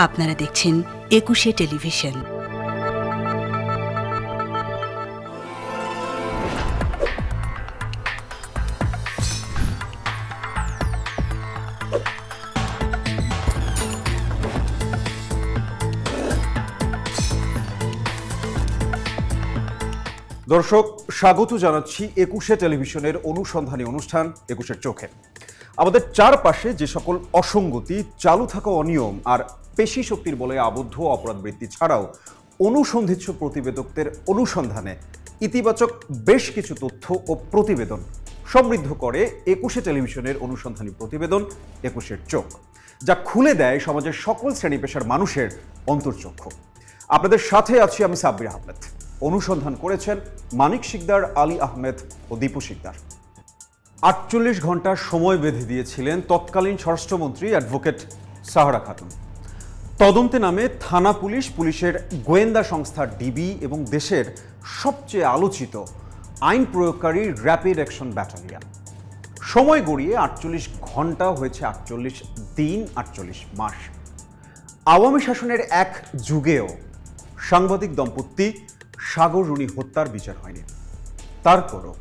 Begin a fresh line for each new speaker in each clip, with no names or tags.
আপনারা দেখছেন একুশে টেলিভিশন।
দর্শক, স্বাগত জানাচ্ছি একুশে টেলিভিশনের অনুসন্ধানী অনুষ্ঠান একুশের চোখে। আমাদের চারপাশে যে সকল অসঙ্গতি, চালু থাকা অনিয়ম আর পেশি শক্তির বলে আবদ্ধ অপরাধ বৃত্তি ছাড়াও অনুসন্ধিৎস প্রতিবেদকদের অনুসন্ধানে ইতিবাচক বেশ কিছু তথ্য ও প্রতিবেদন সমৃদ্ধ করে একুশে টেলিভিশনের অনুসন্ধানী প্রতিবেদন একুশের চোখ, যা খুলে দেয় সমাজের সকল শ্রেণী পেশার মানুষের অন্তর্চক্ষু। আপনাদের সাথে আছি আমি সাব্বির আহমেদ। অনুসন্ধান করেছেন মানিক শিকদার, আলী আহমেদ ও দীপু শিকদার। ৪৮ ঘন্টার সময় বেঁধে দিয়েছিলেন তৎকালীন স্বরাষ্ট্রমন্ত্রী অ্যাডভোকেট সাহারা খাতুন। তদন্তে নামে থানা পুলিশ, পুলিশের গোয়েন্দা সংস্থা ডিবি এবং দেশের সবচেয়ে আলোচিত আইন প্রয়োগকারী র্যাপিড অ্যাকশন ব্যাটালিয়ন। সময় গড়িয়ে ৪৮ ঘন্টা হয়েছে ৪৮ দিন, ৪৮ মাস। আওয়ামী শাসনের এক যুগেও সাংবাদিক দম্পতি সাগর রুনি হত্যার বিচার হয়নি। তারপরও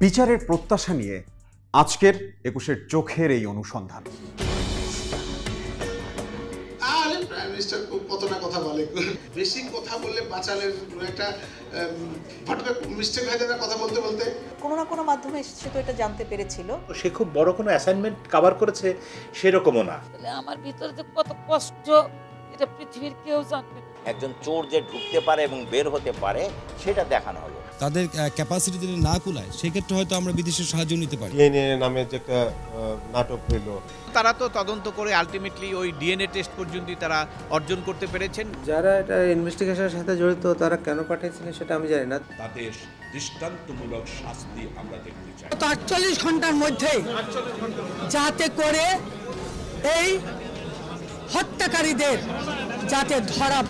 বিচারের প্রত্যাশা নিয়ে আজকের একুশের চোখের এই অনুসন্ধান।
কত না কথা বলে, বেশি কথা বললে বাঁচালের একটা মিস্টেক হয়ে যায় কথা বলতে বলতে।
কোনো না কোনো মাধ্যমে সে তো এটা জানতে পেরেছিল।
সে খুব বড় কোনো অ্যাসাইনমেন্ট কভার করেছে সেরকমও না।
আমার ভিতরে যে কত কষ্ট এটা পৃথিবীর কেউ জানবে না।
একজন চোর যে ঢুকতে পারে এবং বের হতে পারে সেটা দেখানো হলো।
তাদের ক্যাপাসিটি যদি না কুলায় সেক্ষেত্রে হয়তো আমরা বিদেশের সাহায্য নিতে পারি।
ডিএনএ নামে যে একটা নাটক হইল,
তারা তো তদন্ত করে আলটিমেটলি ওই ডিএনএ টেস্ট পর্যন্ত তারা অর্জন করতে পেরেছেন।
যারা এটা ইনভেস্টিগেশনের সাথে জড়িত তারা কেন পাঠিয়েছিলেন সেটা আমি জানি না।
তাদের দৃষ্টান্তমূলক শাস্তি আমরা দেখতে চাই।
৪৮ ঘন্টার মধ্যে যাতে করে এই হত্যাকারীদের যাতে ধরা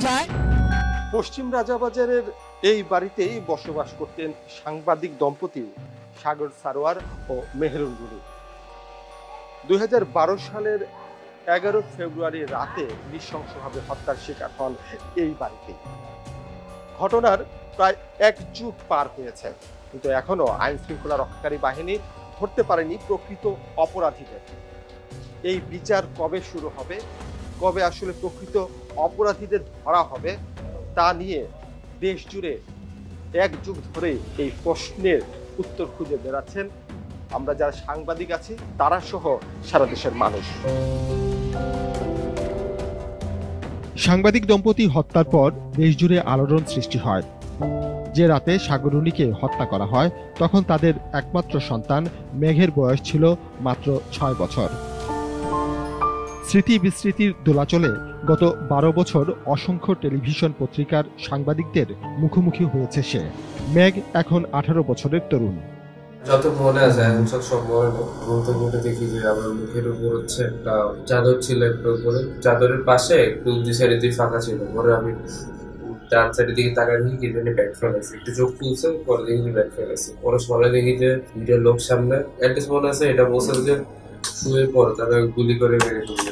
যায়।
পশ্চিম রাজাবাজারের এই বাড়িতেই বসবাস করতেন সাংবাদিক দম্পতি সাগর সারোয়ার ও মেহেরুন রুনি। ২০১২ সালের ১১ ফেব্রুয়ারি রাতে নৃশংসভাবে হত্যার শিকার হন এই বাড়িতেই। ঘটনার প্রায় এক যুগ পার হয়েছে, কিন্তু এখনো আইন শৃঙ্খলা রক্ষাকারী বাহিনী ধরতে পারেনি প্রকৃত অপরাধীদের। এই বিচার কবে শুরু হবে, কবে আসলে প্রকৃত অপরাধীদের ধরা হবে, তা নিয়ে দেশ জুড়ে এক যুগ ধরে এই প্রশ্নের উত্তর খুঁজে বেড়াচ্ছেন আমরা যারা সাংবাদিক আছি তারা সহ সারা দেশের মানুষ।
সাংবাদিক দম্পতি হত্যার পর দেশ জুড়ে আলোড়ন সৃষ্টি হয়। যে রাতে সাগর রুনিকে হত্যা করা হয় তখন তাদের একমাত্র সন্তান মেঘের বয়স ছিল মাত্র ৬ বছর। স্মৃতি বিস্মৃতির দোলাচলে গত ১২ বছর অসংখ্য টেলিভিশন পত্রিকার সাংবাদিকদের মুখোমুখি হয়েছে সে। মেঘ এখন ১৮ বছরের তরুণ।
যত মনে আছে সব মনে দেখি যে আমার মুখের উপর হচ্ছে একটা চাদর ছিল, একটা উপরে চাদরের পাশে একটু দুই সাইডে দুই ফাঁকা ছিল। পরে আমি ডান সাইডের দিকে তাকাই দেখি কি জানি ব্যাগ ফেলেছে, একটু চোখ খুলছে, পরে দেখি ব্যাগ ফেলেছে। পরে সবাই দেখি যে দুইটা লোক সামনে অ্যাড্রেস মনে আছে, এটা বলছে যে শুয়ে পড়ে, তারা গুলি করে মেরে ফেলেছে।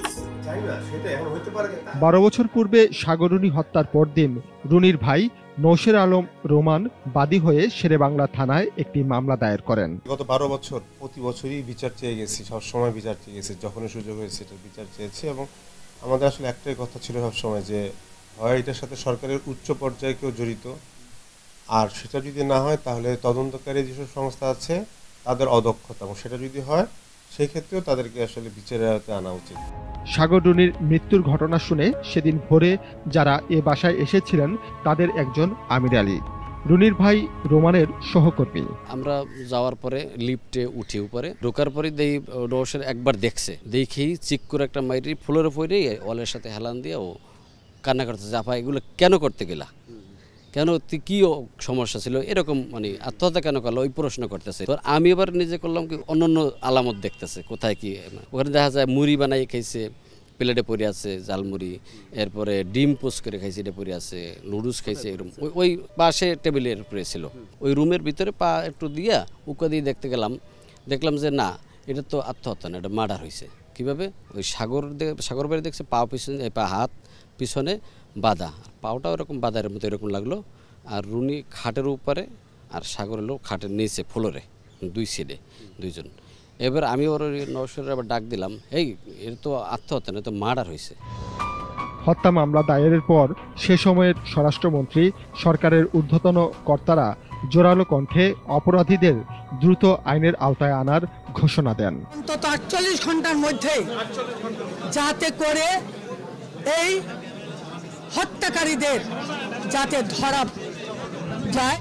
১২ বছর পূর্বে সাগর রুনি হত্যার পরদিন রুনির ভাই নৌশের আলম রোমান বাদী হয়ে শেরেবাংলা থানায় একটি মামলা দায়ের করেন।
গত ১২ বছর প্রতি বছরই বিচার চেয়ে গেছি, সবসময় বিচার চেয়ে গেছি, যখনই সুযোগ হয়েছে এটা বিচার চেয়েছি। এবং আমাদের আসলে একটাই কথা ছিল সবসময় যে হয় এটার সাথে সরকারের উচ্চ পর্যায়ে কেউ জড়িত, আর সেটা যদি না হয় তাহলে তদন্তকারী যেসব সংস্থা আছে তাদের অদক্ষতা, এবং সেটা যদি হয় সেই ক্ষেত্রেও তাদেরকে আসলে বিচারের আওতায় আনা উচিত।
সাগর রুনির মৃত্যুর ঘটনা শুনে সেদিন ভোরে যারা এ বাসায় এসেছিলেন তাদের একজন আমির আলী, রুনির ভাই রোমানের সহকর্মী।
আমরা যাওয়ার পরে লিফটে উঠি, উপরে ঢোকার পরে দেখি নৌশের একবার দেখছে, দেখেই চিক করে একটা মাইরি ফুলের উপরে ওয়ালের সাথে হেলান দিয়ে ও কান্না করতেছে, আপা এগুলো কেন করতে গেলা, কেন কি সমস্যা ছিল, এরকম মানে আত্মহত্যা কেন করলো ওই প্রশ্ন করতেছে। আমি এবার নিজে করলাম কি অন্যান্য আলামত দেখতেছে কোথায় কি। ওখানে দেখা যায় মুড়ি বানাই খাইছে, প্লেটে পড়ে আছে জালমুড়ি, এরপরে ডিম পোস্ট করে খাইছে, এটা পড়ে আছে, নুডলস খাইছে, এরকম ওই পাশে টেবিলের উপরে ছিল। ওই রুমের ভিতরে পা একটু দিয়া উকা দিয়ে দেখতে গেলাম, দেখলাম যে না, এটা তো আত্মহত্যা না, এটা মার্ডার হয়েছে। কিভাবে ওই সাগর বাইরে দেখছে পা পিছনে পা হাত পিছনে বাঁধা, পাওটা ওরকম বাঁধার মতো এরকম লাগলো। আর রুনি খাটের উপরে আর সাগর এলো খাটের নিচে ফ্লোরে, দুই সাইডে দুইজন। এবার আমি ওর নওশরের আবার ডাক দিলাম, এই এর তো আত্মহত্যা না, তো মার্ডার হয়েছে।
হত্যা মামলা দায়েরের পর সে সময়ের স্বরাষ্ট্রমন্ত্রী সরকারের ঊর্ধ্বতন কর্তারা জোরালো কণ্ঠে অপরাধীদের দ্রুত আইনের আওতায় আনার ঘোষণা দেন।
অন্তত 48 ঘন্টার মধ্যে যাতে করে এই হত্যাকারীদের যাতে ধরা যায়।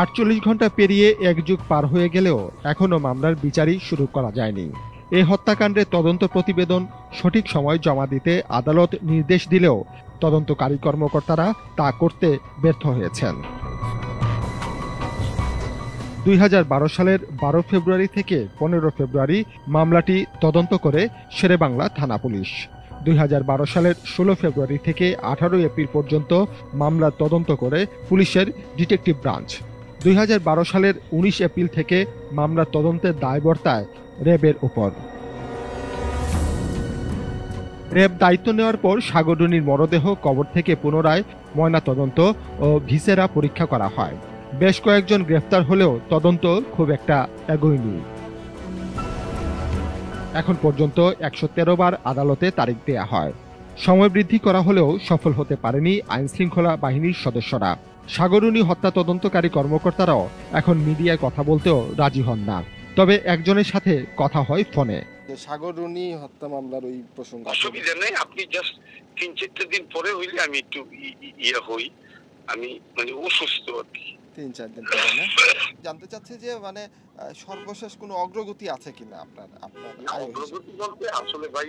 48 ঘন্টা পেরিয়ে এক যুগ পার হয়ে গেলেও এখনো মামলার বিচারই শুরু করা যায়নি। এই হত্যাকাণ্ডের তদন্ত প্রতিবেদন সঠিক সময় জমা দিতে আদালত নির্দেশ দিলেও তদন্তকারী কর্মকর্তারা তা করতে ব্যর্থ হয়েছেন। 2012 সালের 12 ফেব্রুয়ারি থেকে 15 ফেব্রুয়ারি মামলাটি তদন্ত করে শেরেবাংলা থানা পুলিশ। 2012 সালের 16 ফেব্রুয়ারি থেকে 18 এপ্রিল পর্যন্ত মামলা তদন্ত করে পুলিশের ডিটেকটিভ ব্রাঞ্চ। 2012 সালের 19 এপ্রিল থেকে মামলার তদন্তের দায় বর্তায় র্যাবের উপর। র্যাব দায়িত্ব নেওয়ার পর সাগররুনির মরদেহ কবর থেকে পুনরায় ময়নাতদন্ত ও ভিসেরা পরীক্ষা করা হয়। বেশ কয়েকজন গ্রেফতার হলেও তদন্ত খুব একটা এগোয়নি। এখন পর্যন্ত 113 বার আদালতে তারিখ দেয়া হয়। সময় বৃদ্ধি করা হলেও সফল হতে পারেনি আইনশৃঙ্খলা বাহিনীর সদস্যরা। সাগররুনি হত্যা তদন্তকারী কর্মকর্তারাও এখন মিডিয়ায় কথা বলতেও রাজি হন না। তবে একজনের সাথে কথা হয় ফোনে।
সাগররুনি হত্যা মামলার ওই প্রসঙ্গ
অসুবিধা নেই, আপনি জাস্ট 3-4 দিন পরে হইলে আমি একটু হই, আমি মানে অসুস্থ আর কি।
3-4 দিন পরে না? জানতে চাচ্ছি যে মানে সর্বশেষ কোনো অগ্রগতি আছে কিনা আপনার?
অগ্রগতি বলতে আসলে ভাই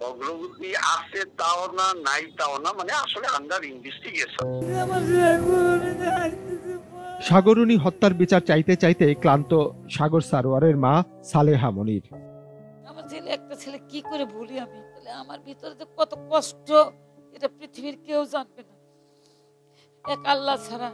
অগ্রগতি আছে তাও না, নাই তাও না, মানে আসলে আন্ডার ইনভেস্টিগেশন।
সাগররুনি হত্যার বিচার চাইতে চাইতে ক্লান্ত সাগর সারোয়ারের মা সালেহা মনির।
আমার ছেলে, একটা ছেলে কি করে ভুলি আমি? আমার ভিতরে যে কত কষ্ট এটা পৃথিবীর কেউ জানবে না, এক আল্লাহ ছাড়া।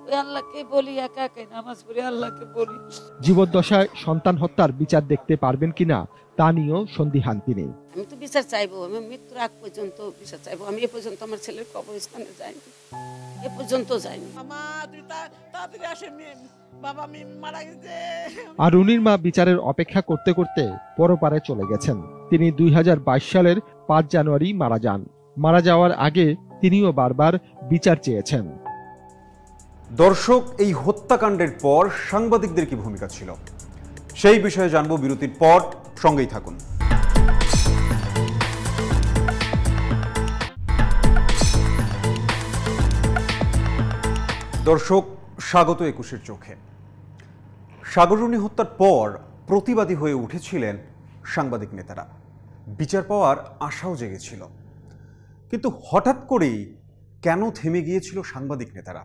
ওই আল্লাহকে বলি, একা একাই নামাজ পড়ি, আল্লাহকে বলি।
জীবদ্দশায় সন্তান হত্যার বিচার দেখতে পারবেন কিনা তা নিয়েও সন্দিহান তিনি।
আমি তো বিচার চাইবো, আমি মৃত্যুর আগ পর্যন্ত বিচার চাইবো। আমি এ পর্যন্ত আমার ছেলের কবরস্থানে যাইনি, এ পর্যন্ত যাইনি।
আর রুনির মা বিচারের অপেক্ষা করতে করতে পরপারে চলে গেছেন। তিনি 2022 সালের 5 জানুয়ারি মারা যান। মারা যাওয়ার আগে তিনিও বারবার বিচার চেয়েছেন।
দর্শক, এই হত্যাকাণ্ডের পর সাংবাদিকদের কি ভূমিকা ছিল সেই বিষয়ে জানবো বিরতির পর। সঙ্গেই থাকুন। দর্শক, স্বাগত 21-এর চোখে। সাগররুনি হত্যার পর প্রতিবাদী হয়ে উঠেছিলেন সাংবাদিক নেতারা। বিচার পাওয়ার আশাও জেগেছিল, কিন্তু হঠাৎ করেই কেন থেমে গিয়েছিল সাংবাদিক নেতারা?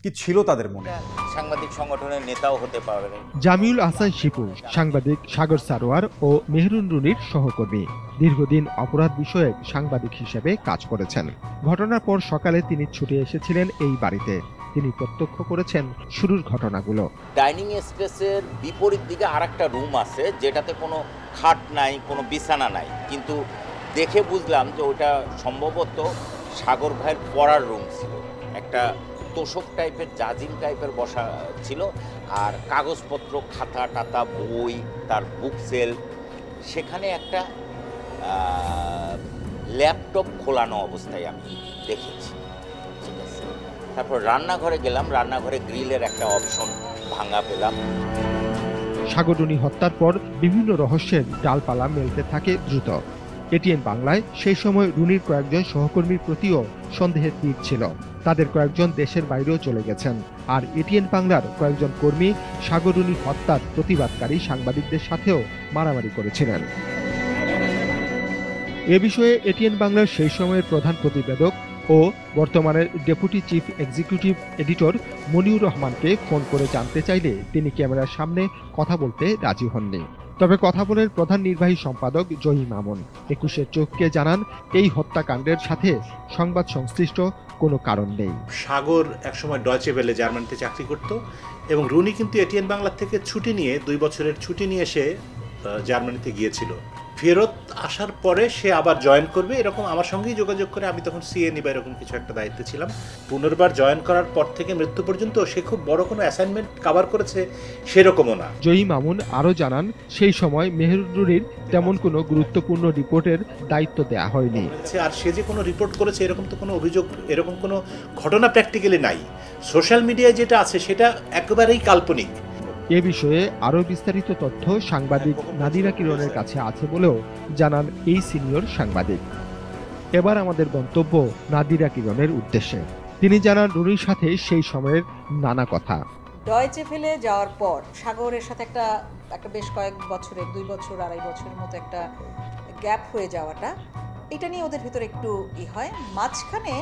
কি ছিল তাদের মনে?
সাংবাদিক সংগঠনের নেতাও হতে পারে।
জামিউল আহসান শিপু সাংবাদিক সাগর সারোয়ার ও মেহরুন রুনির সহকর্মী। দীর্ঘদিন অপরাধ বিষয়ক সাংবাদিক হিসেবে কাজ করেছেন। ঘটনার পর সকালে তিনি ছুটে এসেছিলেন এই বাড়িতে। তিনি প্রত্যক্ষ করেছেন শুরুর ঘটনাগুলো।
ডাইনিং স্পেসের বিপরীত দিকে আরেকটা রুম আছে, যেটাতে কোনো খাট নাই, কোনো বিছানা নাই, কিন্তু দেখে বুঝলাম যে ওটা সম্ভবত সাগর ভাইয়ের পড়ার রুম ছিল। একটা তোষক টাইপের, জাজিম টাইপের বসা ছিল, আর কাগজপত্র, খাতা টাতা, বই, তার বুক সেল, সেখানে একটা ল্যাপটপ খোলানো অবস্থায় আমি দেখেছি। ঠিক আছে, তারপর রান্নাঘরে গেলাম, রান্নাঘরে গ্রিলের একটা অপশন ভাঙা পেলাম।
সাগররুনি হত্যার পর বিভিন্ন রহস্যের ডালপালা মেলতে থাকে দ্রুত। এটিএন বাংলায় সেই সময় রুনির কয়েকজন সহকর্মীর প্রতিও সন্দেহের তীর ছিল। তাদের কয়েকজন দেশের বাইরেও চলে গেছেন। আর এটিএন বাংলার কয়েকজন কর্মী সাগররুনি হত্যার প্রতিবাদকারী সাংবাদিকদের সাথেও মারামারি করেছিলেন। এ বিষয়ে এটিএন বাংলার সেই সময়ের প্রধান প্রতিবেদক ও বর্তমানের ডেপুটি চিফ এক্সিকিউটিভ এডিটর মনিউর রহমানকে ফোন করে জানতে চাইলে তিনি ক্যামেরার সামনে কথা বলতে রাজি হননি। তবে কথা বলেন প্রধান নির্বাহী সম্পাদক জহির মামুন। 21-এর চোখকে জানান, এই হত্যাকাণ্ডের সাথে সংবাদ সংশ্লিষ্ট কোনো কারণ নেই।
সাগর একসময় ডয়চে ভেলে জার্মানিতে চাকরি করত এবং রুনি কিন্তু এটিএন বাংলা থেকে ছুটি নিয়ে 2 বছরের ছুটি নিয়ে এসে জার্মানিতে গিয়েছিল। ফেরত আসার পরে সে আবার জয়েন করবে, এরকম আমার সঙ্গেই যোগাযোগ করে। আমি তখন সিএনই বা এরকম কিছু একটা দায়িত্বে ছিলাম। পুনর্বার জয়েন করার পর থেকে মৃত্যু পর্যন্ত সে খুব বড় কোনো অ্যাসাইনমেন্ট কভার করেছে সেরকমও না।
জয়ী মামুন আরও জানান, সেই সময় মেহেরুদ্দুরীর তেমন কোনো গুরুত্বপূর্ণ রিপোর্টের দায়িত্ব দেওয়া হয়নি।
আর সে যে কোনো রিপোর্ট করেছে এরকম তো কোনো অভিযোগ, এরকম কোনো ঘটনা প্র্যাকটিক্যালি নাই। সোশ্যাল মিডিয়ায় যেটা আছে সেটা একেবারেই কাল্পনিক।
এ বিষয়ে আরও বিস্তারিত তথ্য সাংবাদিক নাদিরা কিরণের কাছে আছে বলেও জানান এই সিনিয়র সাংবাদিক। এবার আমাদের গন্তব্য নাদিরা কিরণের উদ্দেশ্যে। তিনি জানান রুনির সাথে সেই সময়ের নানা কথা।
ডয়েচে ফেলে যাওয়ার পর সাগরের সাথে একটা বেশ কয়েক বছরের 2 বছর 2.5 বছরের মতো একটা গ্যাপ হয়ে যাওয়াটা, এটা নিয়ে ওদের ভিতরে একটু হয়। মাঝখানে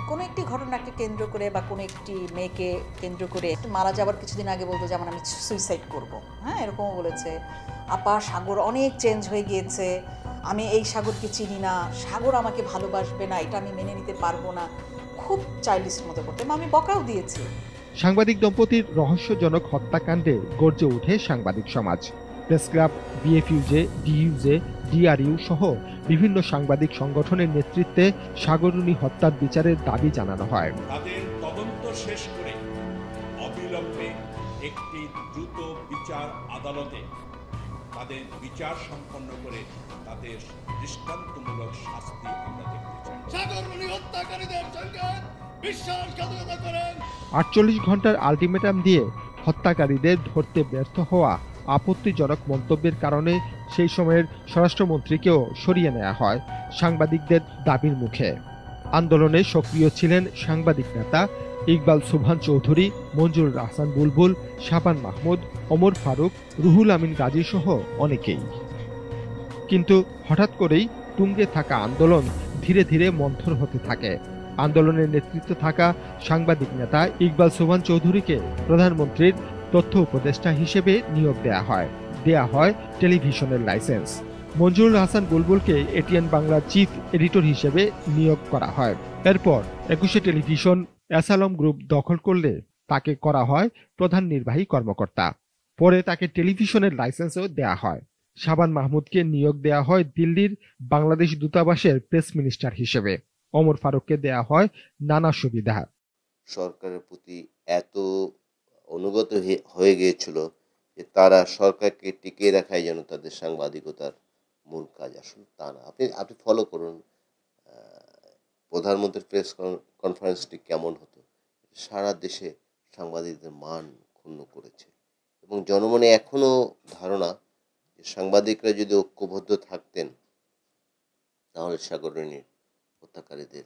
কোনো একটি ঘটনাকে কেন্দ্র করে বা কোনো একটি মেয়েকে কেন্দ্র করে মারা যাওয়ার কিছুদিন আগে বলতো যেমন আমি সুইসাইড করব, হ্যাঁ এরকমও বলেছে। আপা সাগর অনেক চেঞ্জ হয়ে গিয়েছে, আমি এই সাগরকে চিনি না, সাগর আমাকে ভালোবাসবে না, এটা আমি মেনে নিতে পারবো না, খুব চাইল্ডিশ মতো করতে। আমি বকাও দিয়েছি।
সাংবাদিক দম্পতির রহস্যজনক হত্যাকাণ্ডে গর্জে ওঠে সাংবাদিক সমাজ। প্রেস ক্লাব, বিএফইউজে, ডিইউজে, ডিআরইউ সহ বিভিন্ন সাংবাদিক সংগঠনের নেতৃত্বে সাগর রুনি হত্যার বিচারের দাবি জানানো হয়।
তাদের তদন্ত শেষ করে অবিলম্বে একটি দ্রুত বিচার আদালতে তাদের বিচার সম্পন্ন করে তাদের দৃষ্টান্তমূলক শাস্তি আমরা দেখতে চাই। সাগর রুনি হত্যাকারীদের সঙ্গে বিশ্বাসঘাতকতা করেন
48 ঘন্টার আলটিমেটাম দিয়ে হত্যাকারীদের ধরতে ব্যর্থ হওয়া আপত্তিজনক মন্তব্যের কারণে সেই সময়ের স্বরাষ্ট্রমন্ত্রীকেও সরিয়ে নেওয়া হয় সাংবাদিকদের দাবির মুখে। আন্দোলনে সক্রিয় ছিলেন সাংবাদিক নেতা ইকবাল সুবহান চৌধুরী, মঞ্জুরুল আহসান বুলবুল, শাবান মাহমুদ, ওমর ফারুক, রুহুল আমিন গাজী সহ অনেকেই। কিন্তু হঠাৎ করেই তুঙ্গে থাকা আন্দোলন ধীরে ধীরে মন্থর হতে থাকে। আন্দোলনের নেতৃত্বে থাকা সাংবাদিক নেতা ইকবাল সুবহান চৌধুরীকে প্রধানমন্ত্রীর তথ্য উপদেষ্টা হিসেবে নিয়োগ দেয়া হয় টেলিভিশনের লাইসেন্স। মঞ্জুরুল আহসান বুলবুলকে এটিএন বাংলার চিফ এডিটর হিসেবে নিয়োগ করা হয়। এরপর 21 টেলিভিশন অ্যাসালম গ্রুপ দখল করলে তাকে করা হয় প্রধান নির্বাহী কর্মকর্তা। পরে তাকে টেলিভিশনের লাইসেন্সও দেয়া হয়। শাবান মাহমুদকে নিয়োগ দেয়া হয় দিল্লির বাংলাদেশ দূতাবাসের প্রেস মিনিস্টার হিসেবে। ওমর ফারুককে দেয়া হয় নানা সুবিধা।
সরকারের প্রতি এত অনুগত হয়ে গিয়েছিল যে তারা সরকারকে টিকিয়ে রাখাই যেন তাদের সাংবাদিকতার মূল কাজ। আসলে তা না। আপনি ফলো করুন প্রধানমন্ত্রীর প্রেস কনফারেন্সটি কেমন হতো। সারা দেশে সাংবাদিকদের মান ক্ষুণ্ণ করেছে এবং জনমনে এখনো ধারণা যে সাংবাদিকরা যদি ঐক্যবদ্ধ থাকতেন তাহলে সাগর রুনির হত্যাকারীদের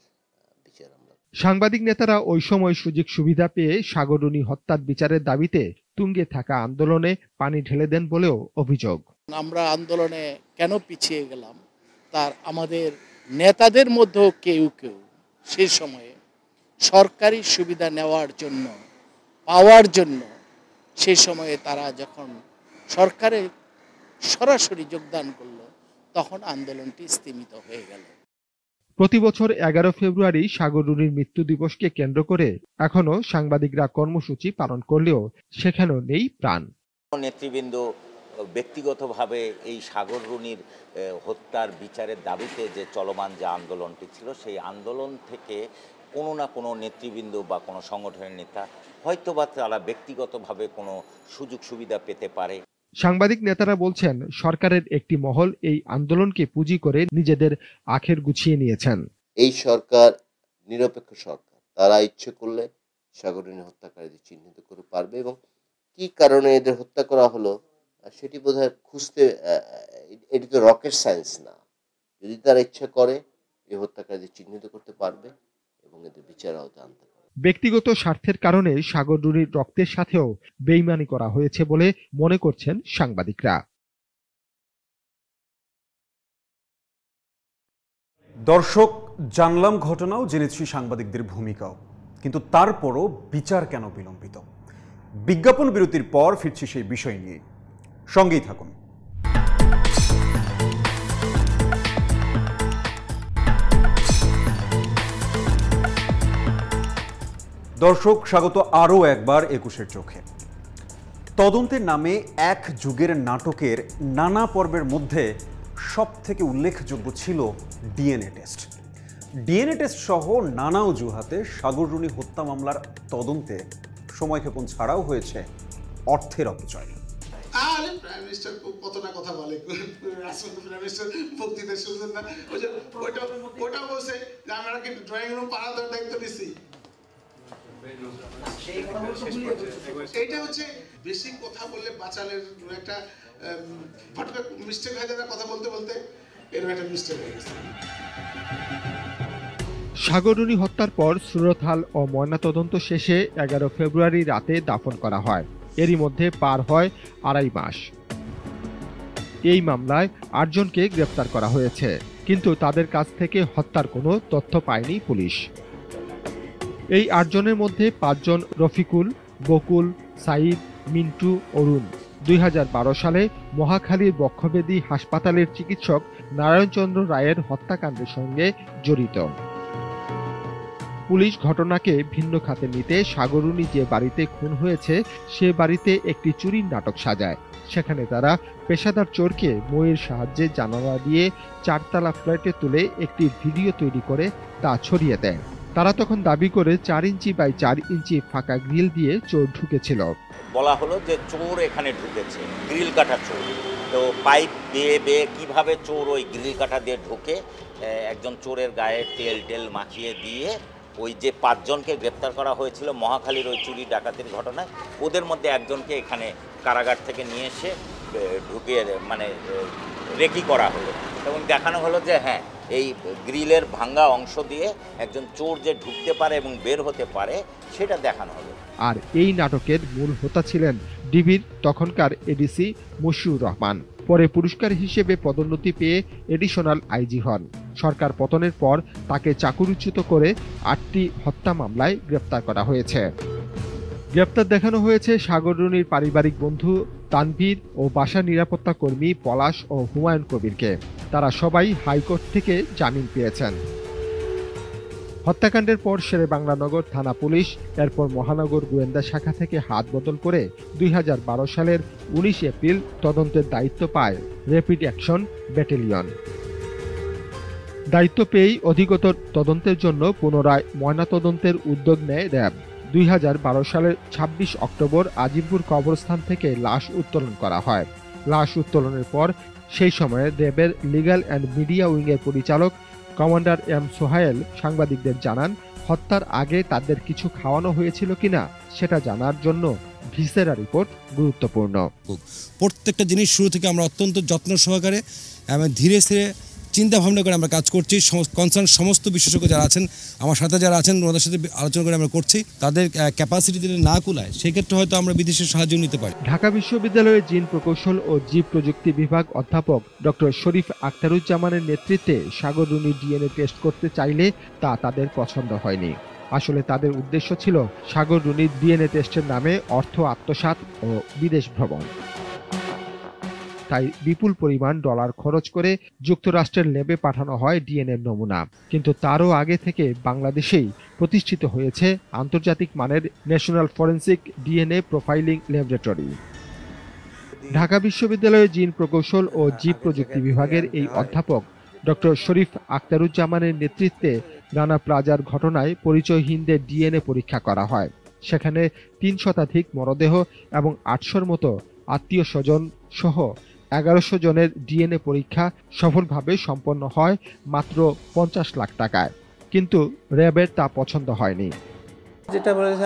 বিচার আমরা।
সাংবাদিক নেতারা ওই সময় সুযোগ সুবিধা পেয়ে সাগর রুনি হত্যার বিচারের দাবিতে তুঙ্গে থাকা আন্দোলনে পানি ঢেলে দেন বলেও অভিযোগ।
আমরা আন্দোলনে কেন পিছিয়ে গেলাম তার আমাদের নেতাদের মধ্যেও কেউ সেই সময়ে সরকারি সুবিধা নেওয়ার জন্য পাওয়ার জন্য সেই সময়ে তারা যখন সরকারে সরাসরি যোগদান করলো তখন আন্দোলনটি স্তীমিত হয়ে গেল।
প্রতি বছর 11 ফেব্রুয়ারি সাগর রুনির মৃত্যু দিবসকে কেন্দ্র করে এখনো সাংবাদিকরা কর্মসূচি পালন করলেও সেখানেও নেই প্রাণ।
নেতৃবৃন্দ ব্যক্তিগতভাবে এই সাগর রুনির হত্যার বিচারের দাবিতে যে চলমান যে আন্দোলনটি ছিল সেই আন্দোলন থেকে কোনো না কোনো নেতৃবৃন্দ বা কোনো সংগঠনের নেতা হয়তোবা তারা ব্যক্তিগতভাবে কোনো সুযোগ সুবিধা পেতে পারে।
সাংবাদিক নেতারা বলছেন সরকারের একটি মহল এই আন্দোলনকে পুঁজি করে নিজেদের আখের গুছিয়ে নিয়েছেন।
এই সরকার নিরপেক্ষ সরকার, তারা ইচ্ছে করলে সাগর রুনি হত্যাকারীদের চিহ্নিত করে পারবে এবং কি কারণে এদের হত্যা করা হলো সেটি বোধহয় খুঁজতে, এটি তো রকেট সায়েন্স না। যদি তারা ইচ্ছা করে এই হত্যাকারীদের চিহ্নিত করতে পারবে এবং এদের বিচার আওতায় আনতে পারবে।
ব্যক্তিগত স্বার্থের কারণে সাগর রুনির রক্তের সাথেও বেইমানি করা হয়েছে বলে মনে করছেন সাংবাদিকরা।
দর্শক, জানলাম ঘটনাও, জেনেছি সাংবাদিকদের ভূমিকাও, কিন্তু তারপরও বিচার কেন বিলম্বিত? বিজ্ঞাপন বিরতির পর ফিরছি সেই বিষয় নিয়ে, সঙ্গেই থাকুন। দর্শক, স্বাগত আরও একবার 21-এর চোখে। তদন্তের নামে এক যুগের নাটকের নানা পর্বের মধ্যে সবথেকে উল্লেখযোগ্য ছিল ডিএনএ টেস্ট। ডিএনএ টেস্ট সহ নানা অজুহাতে সাগর রুনি হত্যা মামলার তদন্তে সময়ক্ষেপণ ছাড়াও হয়েছে অর্থের অপচয়।
আরে প্রাইম মিনিস্টার কত না কথা বলে, প্রাইম মিনিস্টার বক্তৃতা শুনছেন না? ওটা বলছে যে আমরা কিন্তু ড্রয়িং রুম পাড়া দেওয়ার দায়িত্ব নিচ্ছি। এইটা হচ্ছে বেশি কথা বললে বাঁচালের একটা ফটকা মিস্টেক হয়ে যায়, কথা বলতে বলতে এরকম একটা মিস্টেক হয়ে গেছে।
সাগর রুনি হত্যার পর সুরতহাল ও ময়নাতদন্ত শেষে 11 ফেব্রুয়ারি রাতে দাফন করা হয়। এরই মধ্যে পার হয় 2.5 মাস। এই মামলায় 8 জনকে গ্রেফতার করা হয়েছে, কিন্তু তাদের কাছ থেকে হত্যার কোনো তথ্য পায়নি পুলিশ। এই 8 জনের মধ্যে 5 জন রফিকুল, বকুল, সাইদ, মিন্টু, অরুণ 2012 সালে মহাখালীর বক্ষব্যাধি হাসপাতালের চিকিৎসক নারায়ণচন্দ্র রায়ের হত্যাকাণ্ডের সঙ্গে জড়িত। পুলিশ ঘটনাকে ভিন্ন খাতে নিতে সাগর রুনি যে বাড়িতে খুন হয়েছে সে বাড়িতে একটি চুরির নাটক সাজায়। সেখানে তারা পেশাদার চোরকে মইয়ের সাহায্যে জানালা দিয়ে 4তলা ফ্ল্যাটে তুলে একটি ভিডিও তৈরি করে তা ছড়িয়ে দেয়। তারা তখন দাবি করে 4 ইঞ্চি বাই 4 ইঞ্চি ফাঁকা গ্রিল দিয়ে চোর ঢুকেছিল।
বলা হলো যে চোর এখানে ঢুকেছে, গ্রিল কাটা চোর। তো পাইপ বেয়ে বেয়ে কীভাবে চোর ওই গ্রিল কাটা দিয়ে ঢুকে একজন চোরের গায়ে তেল মাখিয়ে দিয়ে ওই যে 5 জনকে গ্রেপ্তার করা হয়েছিল মহাখালীর ওই চুরি ডাকাতির ঘটনায়, ওদের মধ্যে একজনকে এখানে কারাগার থেকে নিয়ে এসে ঢুকিয়ে মানে রেকি করা হলো এবং দেখানো হলো যে হ্যাঁ এই গ্রিলের ভাঙ্গা অংশ দিয়ে একজন চোর যে ঢুকতে পারে এবং বের হতে পারে সেটা দেখানো হলো।
আর এই নাটকের মূল হোতা ছিলেন ডিবির তখনকার এডিসি মশিউর রহমান। পরে পুরস্কার হিসেবে পদোন্নতি পেয়ে এডিশনাল আইজি হন। সরকার পতনের পর তাকে চাকরিচ্যুত করে 8টি হত্যা মামলায় গ্রেপ্তার করা হয়েছে। গ্রেপ্তার দেখানো হয়েছে সাগর রুনির পারিবারিক বন্ধু তানভীর ও বাসা নিরাপত্তা কর্মী পলাশ ও হুমায়ুন কবিরকে। তারা সবাই হাইকোর্ট থেকে জামিন পেয়েছেন। হত্যাকাণ্ডের পর শেরেবাংলানগর থানা পুলিশ এরপর মহানগর গোয়েন্দা শাখা থেকে হাত বদল করে 2012 সালের 19 এপ্রিল তদন্তের দায়িত্ব পায় র্যাপিড অ্যাকশন ব্যাটালিয়ন। দায়িত্ব পেয়েই অধিকতর তদন্তের জন্য পুনরায় ময়নাতদন্তের উদ্যোগ নেয় র্যাব। 2012 সালের 26 অক্টোবর আজিমপুর কবরস্থান থেকে লাশ উত্তোলন করা হয়। লাশ উত্তোলনের পর সেই সময়ে র্যাবের লিগ্যাল অ্যান্ড মিডিয়া উইংয়ের পরিচালক কমান্ডার এম সোহায়েল সাংবাদিকদের জানান, হত্যার আগে তাদের কিছু খাওয়ানো হয়েছিল কিনা সেটা জানার জন্য ভিসেরা রিপোর্ট গুরুত্বপূর্ণ।
প্রত্যেকটা জিনিস শুরু থেকে আমরা অত্যন্ত যত্ন সহকারে এবং ধীরে ধীরে চিন্তা ভাবনা করে আমরা কাজ করছি। কনসার্ন সমস্ত বিশেষজ্ঞ যারা আছেন, আমার সাথে যারা আছেন, ওনাদের সাথে আলোচনা করে আমরা করছি। তাদের ক্যাপাসিটি যদি না কুলায় সেক্ষেত্রে হয়তো আমরা বিদেশের সাহায্য নিতে পারি।
ঢাকা বিশ্ববিদ্যালয়ের জিন প্রকৌশল ও জীব প্রযুক্তি বিভাগ অধ্যাপক ডক্টর শরীফ আখতারুজ্জামানের নেতৃত্বে সাগর রুনি ডিএনএ টেস্ট করতে চাইলে তা তাদের পছন্দ হয়নি। আসলে তাদের উদ্দেশ্য ছিল সাগর রুনির ডিএনএ টেস্টের নামে অর্থ আত্মসাৎ ও বিদেশ ভ্রমণ। তাই বিপুল পরিমাণ ডলার খরচ করে যুক্তরাষ্ট্রের ল্যাবে পাঠানো হয় ডিএনএ নমুনা। কিন্তু তারও আগে থেকে বাংলাদেশেই প্রতিষ্ঠিত হয়েছে আন্তর্জাতিক মানের national forensic DNA profiling laboratory. Dhaka বিশ্ববিদ্যালয়ের জিন প্রকৌশল ও জীব প্রযুক্তি বিভাগের এই অধ্যাপক ডক্টর শরীফ আখতারুজ্জামানের নেতৃত্বে রানা প্লাজার ঘটনায় পরিচয়হীনদের ডিএনএ পরীক্ষা করা হয়। সেখানে 3 শতাধিক মরদেহ এবং 800-র মতো আত্মীয় স্বজন সহ 1100 জনের ডিএনএ পরীক্ষা সফলভাবে সম্পন্ন হয় মাত্র 50 লাখ টাকায়। কিন্তু র্যাবের তা পছন্দ হয়নি।
যেটা বলেছে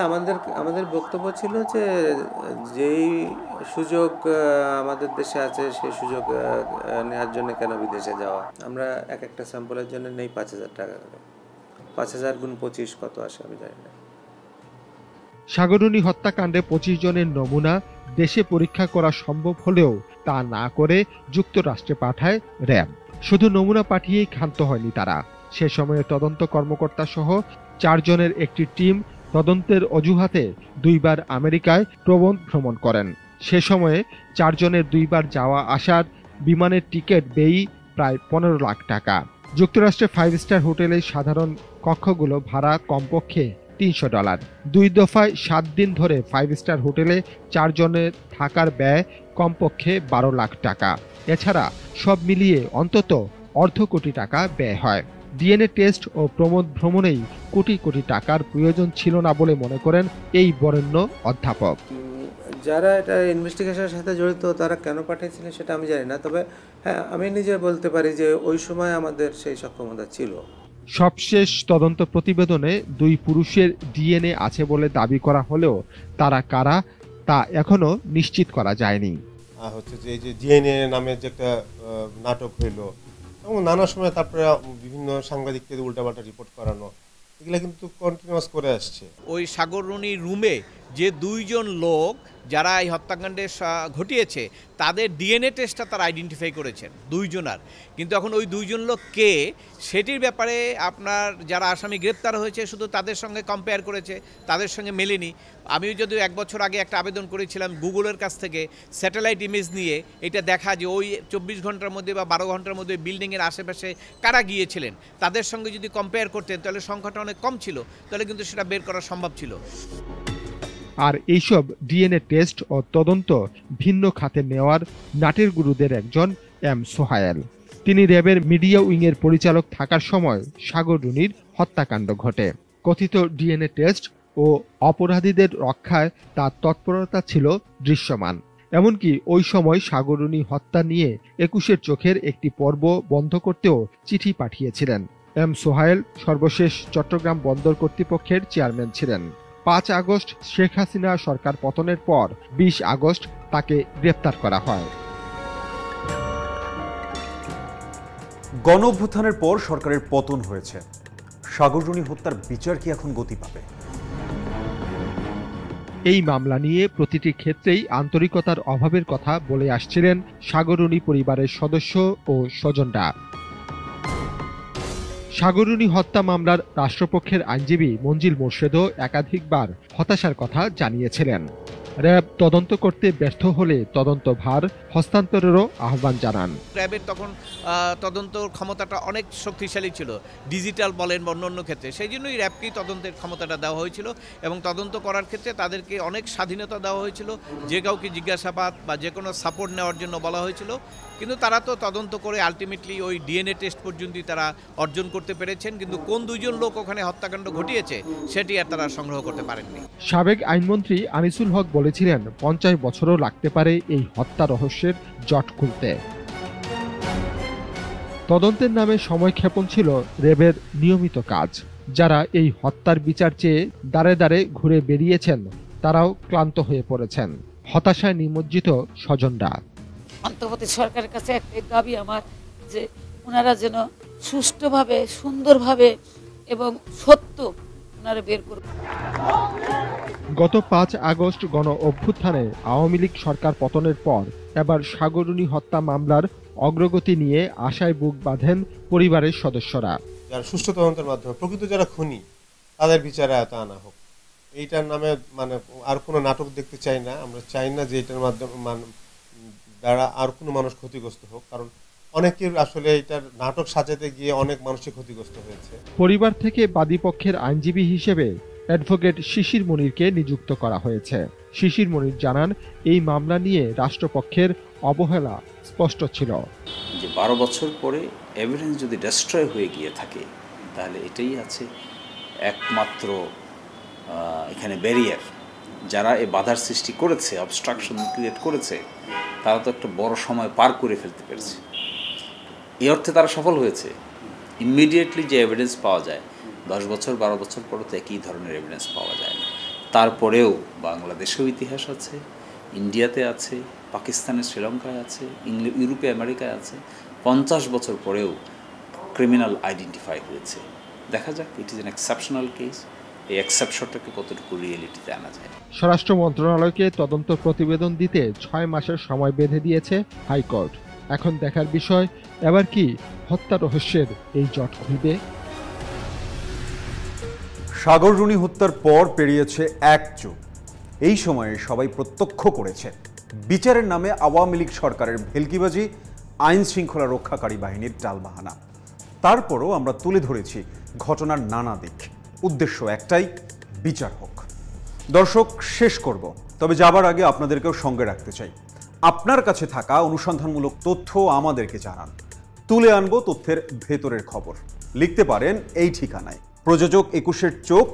আমাদের বক্তব্য ছিল যে যেই সুযোগ আমাদের দেশে আছে সেই সুযোগ নেওয়ার জন্য কেন বিদেশে যাওয়া। আমরা একটা স্যাম্পলের জন্য নেই 5000 টাকা করে। 5000 গুণ 25 কত আসে আমি জানি না।
সাগর রুনি হত্যাকাণ্ডে 25 জনের নমুনা দেশে পরীক্ষা করা সম্ভব হলেও তা না করে যুক্তরাষ্ট্রে পাঠায় র্যাব। শুধু নমুনা পাঠিয়েই ক্ষান্ত হয়নি তারা। সে সময়ে তদন্ত কর্মকর্তা সহ 4 জনের একটি টিম তদন্তের অজুহাতে 2 বার আমেরিকায় প্রবন্ধ ভ্রমণ করেন। সে সময়ে 4 জনের 2 বার যাওয়া আসার বিমানের টিকিট ব্যয়ী প্রায় 15 লাখ টাকা। যুক্তরাষ্ট্রে 5 স্টার হোটেলের সাধারণ কক্ষগুলো ভাড়া কমপক্ষে $300। 2 দফায় 7 দিন ধরে 5 স্টার হোটেলে 4 জনের থাকার ব্যয় কমপক্ষে 12 লাখ টাকা। এছাড়া সব মিলিয়ে অন্তত অর্ধ কোটি টাকা ব্যয় হয়। ডিএনএ টেস্ট ও প্রমোদ ভ্রমণেই কোটি কোটি টাকার প্রয়োজন ছিল না বলে মনে করেন এই বরেণ্য অধ্যাপক।
যারা এটা ইনভেস্টিগেশনের সাথে জড়িত তারা কেন পাঠিয়েছিলেন সেটা আমি জানি না, তবে হ্যাঁ আমি নিজে বলতে পারি যে ওই সময় আমাদের সেই সক্ষমতা ছিল।
সবশেষ তদন্ত প্রতিবেদনে দুই পুরুষের ডিএনএ আছে বলে দাবি করা হলেও তারা কারা তা এখনো নিশ্চিত করা যায়নি।
হচ্ছে যে এই যে ডিএনএ নামে যে একটা নাটক হইল এবং নানা সময় তারপরে বিভিন্ন সাংবাদিককে উল্টাপাল্টা রিপোর্ট করানো, এগুলা কিন্তু কন্টিনিউয়াস করে আসছে।
ওই সাগররুনির রুমে যে দুইজন লোক যারা এই হত্যাকাণ্ডে ঘটিয়েছে তাদের ডিএনএ টেস্টটা তারা আইডেন্টিফাই করেছেন দুইজনার, কিন্তু এখন ওই দুইজন লোক কে সেটির ব্যাপারে আপনার যারা আসামি গ্রেপ্তার হয়েছে শুধু তাদের সঙ্গে কম্পেয়ার করেছে, তাদের সঙ্গে মেলেনি। আমিও যদিও 1 বছর আগে একটা আবেদন করেছিলাম গুগলের কাছ থেকে স্যাটেলাইট ইমেজ নিয়ে, এটা দেখা যে ওই 24 ঘন্টার মধ্যে বা 12 ঘন্টার মধ্যে বিল্ডিংয়ের আশেপাশে কারা গিয়েছিলেন তাদের সঙ্গে যদি কম্পেয়ার করতেন তাহলে সংখ্যাটা অনেক কম ছিল, তাহলে কিন্তু সেটা বের করা সম্ভব ছিল।
আর এইসব ডিএনএ টেস্ট ও তদন্ত ভিন্ন খাতে নেওয়ার নাটের গুরুদের একজন এম সোহায়েল। তিনি র্যাবের মিডিয়া উইংয়ের পরিচালক থাকার সময় সাগররুনির হত্যাকাণ্ড ঘটে। কথিত ডিএনএ টেস্ট ও অপরাধীদের রক্ষায় তার তৎপরতা ছিল দৃশ্যমান। এমনকি ওই সময় সাগররুনি হত্যা নিয়ে 21-এর চোখের একটি পর্ব বন্ধ করতেও চিঠি পাঠিয়েছিলেন। এম সোহায়েল সর্বশেষ চট্টগ্রাম বন্দর কর্তৃপক্ষের চেয়ারম্যান ছিলেন। 5 আগস্ট শেখ হাসিনা সরকার পতনের পর 20 আগস্ট তাকে গ্রেপ্তার করা হয়।
গণঅভ্যুত্থানের পর সরকারের পতন হয়েছে, সাগররুনি হত্যার বিচার কি এখন গতি পাবে?
এই মামলা নিয়ে প্রতিটি ক্ষেত্রেই আন্তরিকতার অভাবের কথা বলে আসছিলেন সাগররুনি পরিবারের সদস্য ও স্বজনরা। সাগররুনি হত্যা মামলার রাষ্ট্রপক্ষের আইনজীবী মঞ্জিল মোর্শেদও একাধিকবার হতাশার কথা জানিয়েছিলেন। র্যাব তদন্ত করতে ব্যর্থ হলে তদন্তভার হস্তান্তরেরও আহ্বান জানান।
র্যাবের তখন তদন্ত ক্ষমতাটা অনেক শক্তিশালী ছিল, ডিজিটাল বলেন বা অন্য ক্ষেত্রে, সেই জন্যই র্যাবকেই তদন্তের ক্ষমতাটা দেওয়া হয়েছিল এবং তদন্ত করার ক্ষেত্রে তাদেরকে অনেক স্বাধীনতা দেওয়া হয়েছিল, যে কাউকে জিজ্ঞাসাবাদ বা যে কোনো সাপোর্ট নেওয়ার জন্য বলা হয়েছিল। কিন্তু তারা তো তদন্ত করে আলটিমেটলি ওই ডিএনএ টেস্ট পর্যন্তই তারা অর্জন করতে পেরেছেন, কিন্তু কোন দুইজন লোক ওখানে হত্যাকাণ্ড ঘটিয়েছে সেটি আর তারা সংগ্রহ করতে পারেননি।
সাবেক আইনমন্ত্রী আনিসুল হক বলেছিলেন 50 বছরও লাগতে পারে এই হত্যা রহস্যের জট খুলতে। তদন্তের নামে সময়ক্ষেপণ ছিল র্যাবের নিয়মিত কাজ। যারা এই হত্যার বিচার চেয়ে দাঁড়ে দাঁড়ে ঘুরে বেরিয়েছেন তারাও ক্লান্ত হয়ে পড়েছেন, হতাশায় নিমজ্জিত স্বজনরা।
অন্তর্বর্তী সরকারের কাছে একটাই দাবি আমার, যে ওনারা যেন সুষ্ঠুভাবে সুন্দরভাবে এবং সত্য ওনারা বের করবেন।
গত 5 আগস্ট গণ অভ্যুত্থানে আওয়ামী লীগ সরকার পতনের পর এবার সাগররুনি হত্যা মামলার অগ্রগতি নিয়ে আশায় বুক বাঁধেন পরিবারের সদস্যরা।
যারা সুষ্ঠু তদন্তের মাধ্যমে প্রকৃত যারা খুনি তাদের বিচারে আয়ত আনা হোক, এইটার নামে মানে আর কোনো নাটক দেখতে চাই না। আমরা চাই না যে এটার মাধ্যমে দ্বারা আর কোনো মানুষ ক্ষতিগ্রস্ত হোক, কারণ অনেকের আসলে এটার নাটক সাজাতে গিয়ে অনেক মানুষই ক্ষতিগ্রস্ত হয়েছে।
পরিবার থেকে বাদীপক্ষের আইনজীবী হিসেবে অ্যাডভোকেট শিশির মনিরকে নিযুক্ত করা হয়েছে। শিশির মনির জানান, এই মামলা নিয়ে রাষ্ট্রপক্ষের অবহেলা স্পষ্ট ছিল।
যে 12 বছর পরে এভিডেন্স যদি ডেস্ট্রয় হয়ে গিয়ে থাকে তাহলে এটাই আছে একমাত্র এখানে ব্যারিয়ার। যারা এই বাধার সৃষ্টি করেছে, অবস্ট্রাকশন ক্রিয়েট করেছে, তারা তো একটা বড় সময় পার করে ফেলতে পেরেছে। এই অর্থে তারা সফল হয়েছে। ইমিডিয়েটলি যে এভিডেন্স পাওয়া যায় 10 বছর 12 বছর পরে তো একই ধরনের এভিডেন্স পাওয়া যায় না। তারপরেও বাংলাদেশেও ইতিহাস আছে, ইন্ডিয়াতে আছে, পাকিস্তানে, শ্রীলঙ্কায় আছে, ইউরোপে, আমেরিকায় আছে। 50 বছর পরেও ক্রিমিনাল আইডেন্টিফাই হয়েছে। দেখা যাক, it is an exceptional case. এই এক্সেপশনটাকে কতটুকু রিয়েলিটিতে আনা যায়।
স্বরাষ্ট্র মন্ত্রণালয়কে তদন্ত প্রতিবেদন দিতে 6 মাসের সময় বেঁধে দিয়েছে হাইকোর্ট। এখন দেখার বিষয়, এবার কি হত্যা রহস্যের এই জট খুলবে?
সাগররুনি হত্যার পর পেরিয়েছে 1 যুগ। এই সময়ে সবাই প্রত্যক্ষ করেছে বিচারের নামে আওয়ামী লীগ সরকারের ভেলকিবাজি, আইন শৃঙ্খলা রক্ষাকারী বাহিনীর টালবাহানা। তারপরও আমরা তুলে ধরেছি ঘটনার নানা দিক। উদ্দেশ্য একটাই, বিচার হোক। দর্শক, শেষ করব, তবে যাবার আগে আপনাদেরকেও সঙ্গে রাখতে চাই। আপনার কাছে থাকা অনুসন্ধানমূলক তথ্য আমাদেরকে জানান, তুলে আনবো তথ্যের ভেতরের খবর। লিখতে পারেন এই ঠিকানায়। প্রযোজক 21-এর চোখ,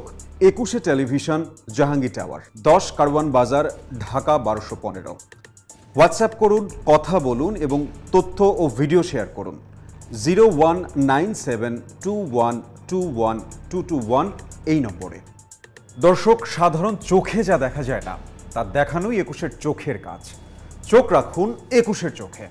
21-এ টেলিভিশন, জাহাঙ্গীর টাওয়ার, 10 কারওয়ান বাজার, ঢাকা 1215। হোয়াটসঅ্যাপ করুন, কথা বলুন এবং তথ্য ও ভিডিও শেয়ার করুন 019721212221 এই নম্বরে। দর্শক, সাধারণ চোখে যা দেখা যায় না তা দেখানোই 21-এর চোখের কাজ। চোখ রাখুন 21-এর চোখে।